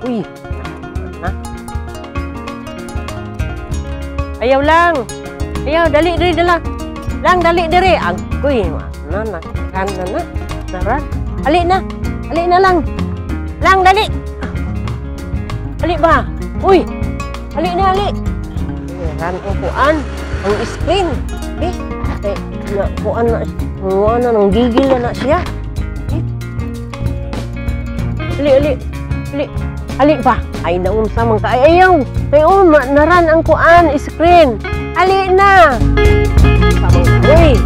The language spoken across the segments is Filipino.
Uy. Ha? Ayaw lang. Ayaw, dali diri dala. Lang dali diri. Agoy, na. Kan na. Naran. Ali na. Ali na lang. Lang dali. Ali ba? Uy. Ali na ali. Kan ang kuan, ang screen. Na kuan na. Kuan na nang gigil na siya. Ali. Ali ba? Ay naun sa man ka. Ayaw. Tayo naran ang kuan screen. Ali na. Uy.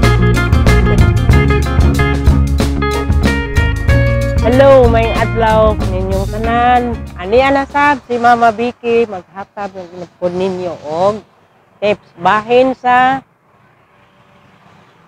Hello, may adlaw ninyong tanan. Ani anasab si Mama Vicky maghatag ng pod ninyo og tips bahin sa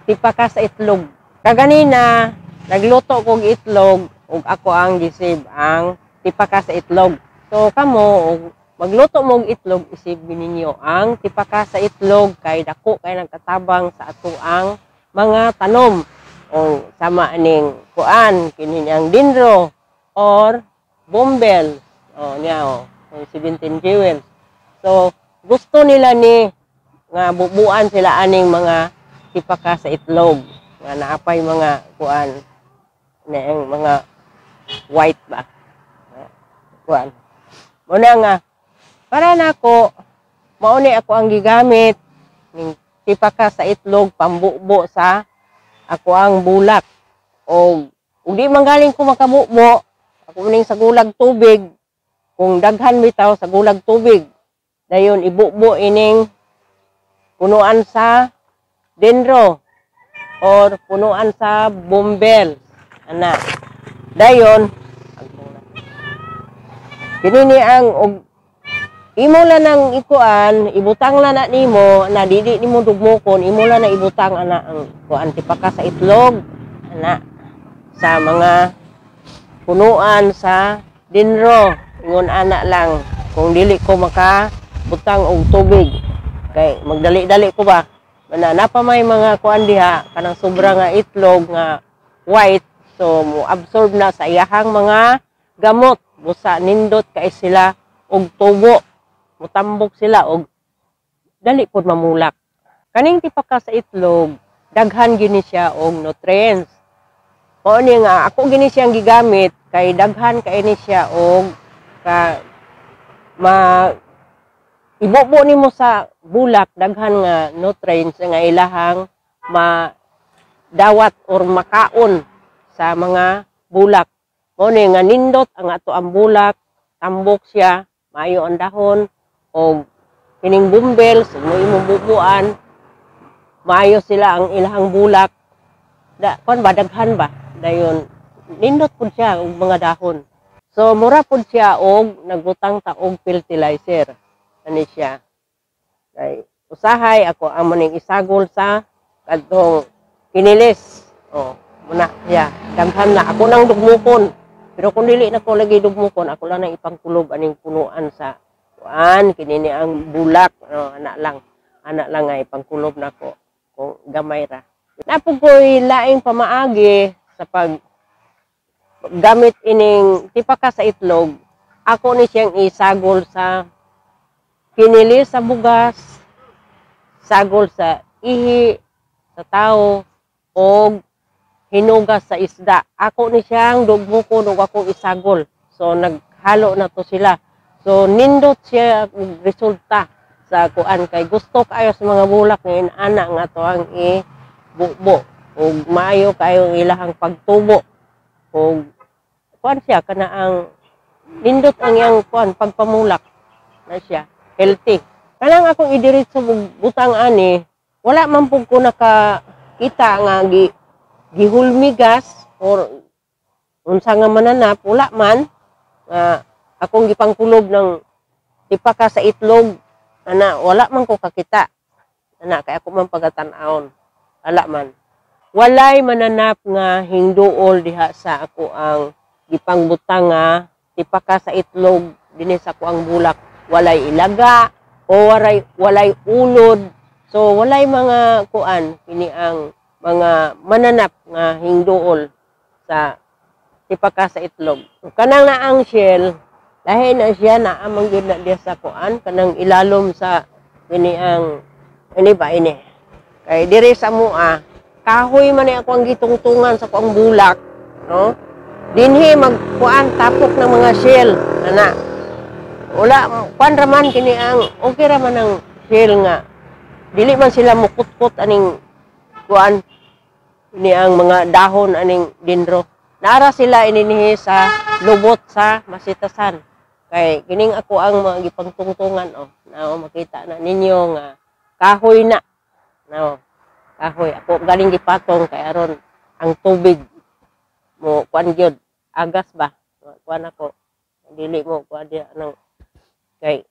tipaka sa itlog. Kaganina nagluto kog itlog ug ako ang gisib ang tipaka sa itlog. So kamo magluto mo og itlog isibin ninyo ang tipaka sa itlog kay dako kay nagkatabang sa ato ang mga tanom. O sama ning kuan kini ang dindro or bombel niya 17 jewels. So gusto nila ni nga bubuan sila aning mga tipaka sa itlog nga naapay mga kuan na ang mga white ba kuan mo na nga para nako mao ni ako ang gigamit ning tipaka sa itlog pambubo sa ako ang bulak o di manggaling ko makabubo ako ning sa gulag tubig kung daghan bitaw sa gulag tubig dayon ibubo ining punuan sa dendro or punuan sa bombel ana dayon kini ang imo la nang ikuan ibutang la na nimo na dili nimo dugmokon imo la na ibutang ana ang kuan tipaka sa itlog ana sa mga punuan sa dinro ingon ana lang kung dili ko maka butang og tubig kay magdali-dali ko ba na pa may mga kuan diha kanang sobra nga itlog nga white so mo absorb na sa iyahang mga gamot busa nindot kay sila og tubo mutambok sila og dali pud mamulak. Kaning tipaka sa itlog, daghan gini siya og nutrients. Mao ni nga ako gini siyang gigamit kay daghan kay ni siya og ibubo nimo sa bulak daghan nga nutrients nga ilahang madawat or makaon sa mga bulak. Mao ni nga nindot ang ato ang bulak, tambok siya, maayo ang dahon o kining bumbel mo imong bubuan maayo sila ang ilahang bulak kon ba daghan ba dayon nindot pud siya og mga dahon so mura pud siya og nagbutang ta og fertilizer ani siya kay usahay ako amo ning isagol sa kadtong kinilis muna siya daghan na ako nang dugmukon pero kung dili na ko lagi dugmukon ako lang nang ipangkulob aning punuan sa kini ni ang bulak anak lang ay pangkulob nako kung gamay ra napog ko'y laing pamaagi sa pag gamit ining tipaka sa itlog ako ni siyang isagol sa kinili sa bugas sagol sa ihi sa tao o hinugas sa isda ako ni siyang dugmukon ug ako isagol so naghalo na to sila. So nindot siya resulta sa kuan kay gusto kayo sa mga bulak ngayon ana nga to ang ibubo ug maayo kayo ilahang pagtubo ug kuan siya kana ang nindot ang iyang kuan pagpamulak na siya healthy. Kanang akong idiretso butang ani wala man pud ko nakakita nga gihulmigas or unsa nga mananap wala man akong gipangkulob ng tipaka sa itlog ana wala man ko kakita ana kay ako man pagatan-aon wala man walay mananap nga hingduol diha sa ako ang gipangbutang nga tipaka sa itlog dinhi sa ako ang bulak walay ilaga o walay ulod so walay mga kuan kini ang mga mananap nga hingduol sa tipaka sa itlog kanang na ang shell Lahi na siya na amang yun na diya sa kuan kanang ilalom sa ini ang ini ba ini. Kay diri sa mua kahoy man ni ako ang gitungtungan sa kuang bulak, no? Dinhi magkuan tapok ng mga shell ana. Wala kuan ra man kini ang okay ra man ang shell nga. Dili man sila mukutkot aning kuan ini ang mga dahon aning dendro. Nara sila ininihi sa lubot sa masitasan. Kay kining ako ang mga gipangtungtungan na makita na ninyo nga kahoy na. No. Kahoy ako galing gipatong kay aron ang tubig mo kuan gyud agas ba. Kuan ako dili mo kuan dia nang kay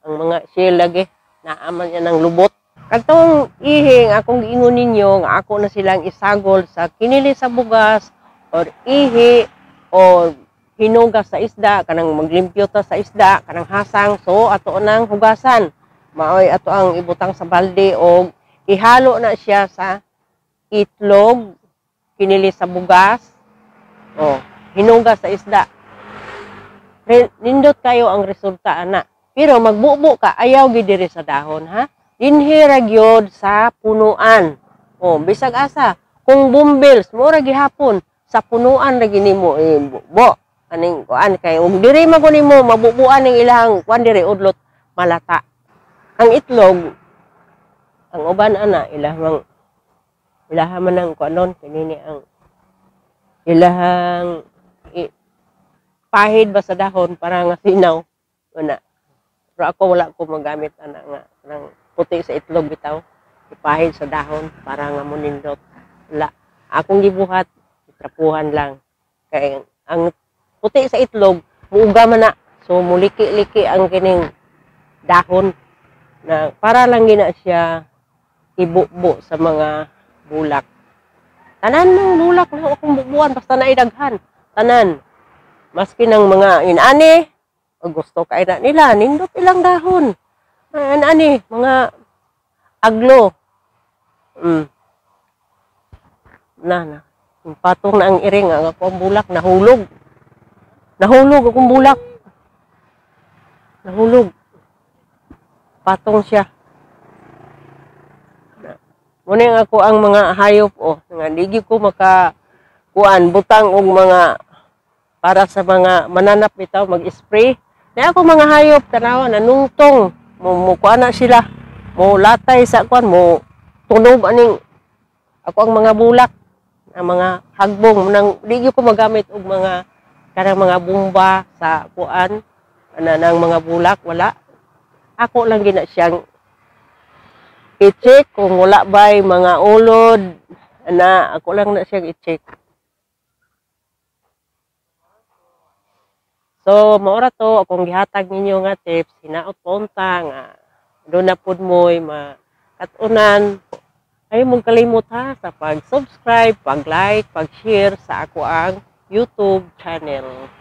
ang mga shell lagi naaman niya ng lubot. Katong ihing akong giingon ninyo nga ako na silang isagol sa kinili sa bugas or ihi o hinugas sa isda kanang maglimpyo ta sa isda kanang hasang so ato nang hugasan maoy ato ang ibutang sa balde o ihalo na siya sa itlog kinili sa bugas o hinugas sa isda nindot kayo ang resulta ana pero magbubo ka ayaw gid diri sa dahon ha dinhi ra gyud sa punuan o bisag asa kung bumbills mo ra gihapon sa punuan ra ginimo bo aning kuan kay ug diri man ko nimo mabubuan ning ilang kuan diri udlot malata ang itlog ang uban ana ilahang man ang kuanon kinini ang ilahang pahid ba sa dahon para nga sinaw una pero ako wala ko magamit ana nga nang puti sa itlog bitaw ipahid sa dahon para nga munindot wala akong gibuhat trapuhan lang kay ang puti sa itlog, muuga man na. So, muliki-liki ang kining dahon na para lang gina siya ibubo sa mga bulak. Tanan ng bulak na akong bubuan, basta naidaghan. Tanan. Maski ng mga inani, gusto kay na nila, nindot ilang dahon. Inani, mga aglo. Na. Patong na ang iring, ang akong bulak, nahulog. Nahulog akong bulak. Nahulog. Patong siya. Muning ako ang mga hayop nga digi ko makakuan butang og mga para sa mga mananap bitaw mag-spray. Na ako mga hayop tanawa nanungtong mo kuan na sila. Mo latay sa kuan mo tunob aning ako ang mga bulak ang mga hagbong nang digi ko magamit og mga kanang mga bomba sa kuan ng mga bulak wala ako lang gina siyang i-check kung wala ba'y mga ulod na ako lang na siyang i-check so maura to akong gihatag ninyo nga tips hinaot punta nga do na pud moy makatunan ay mong kalimot ha sa pag-subscribe, pag-like, pag-share sa ako ang YouTube channel.